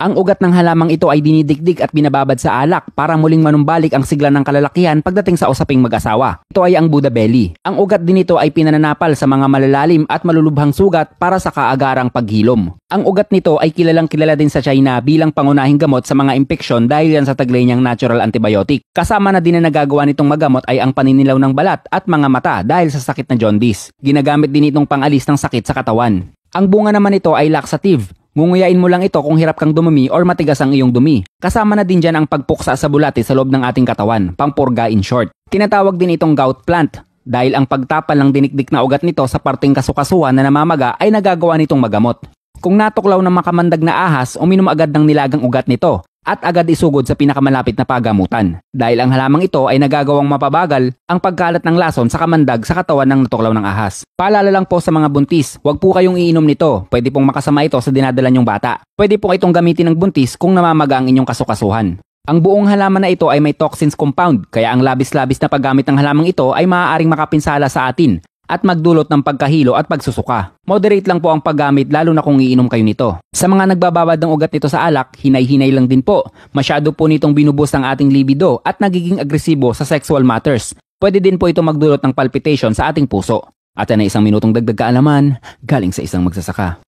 Ang ugat ng halamang ito ay dinidikdik at binababad sa alak para muling manumbalik ang sigla ng kalalakihan pagdating sa usaping mag-asawa. Ito ay ang Buddha belly. Ang ugat din ito ay pinananapal sa mga malalalim at malulubhang sugat para sa kaagarang paghilom. Ang ugat nito ay kilalang kilala din sa China bilang pangunahing gamot sa mga impeksyon dahil yan sa taglay niyang natural antibiotic. Kasama na din na nagagawa nitong magamot ay ang paninilaw ng balat at mga mata dahil sa sakit na jaundice. Ginagamit din itong pangalis ng sakit sa katawan. Ang bunga naman nito ay laxative. Ngunguyain mo lang ito kung hirap kang dumumi or matigas ang iyong dumi. Kasama na din dyan ang pagpuksa sa bulate sa loob ng ating katawan, pampurga in short. Tinatawag din itong gout plant dahil ang pagtapal ng dinikdik na ugat nito sa parteng kasukasuhan na namamaga ay nagagawa nitong magamot. Kung natuklaw ng makamandag na ahas, uminom agad ng nilagang ugat nito at agad isugod sa pinakamalapit na pagamutan. Dahil ang halamang ito ay nagagawang mapabagal ang pagkalat ng lason sa kamandag sa katawan ng natuklaw ng ahas. Paalala lang po sa mga buntis, huwag po kayong iinom nito. Pwede pong makasama ito sa dinadala niyong bata. Pwede pong itong gamitin ng buntis kung namamaga ang inyong kasukasuhan. Ang buong halaman na ito ay may toxins compound, kaya ang labis-labis na paggamit ng halamang ito ay maaaring makapinsala sa atin at magdulot ng pagkahilo at pagsusuka. Moderate lang po ang paggamit lalo na kung iinom kayo nito. Sa mga nagbababad ng ugat nito sa alak, hinay-hinay lang din po. Masyado po nitong binubus ang ating libido at nagiging agresibo sa sexual matters. Pwede din po ito magdulot ng palpitation sa ating puso. At yan ay isang minutong dagdag kaalaman galing sa isang magsasaka.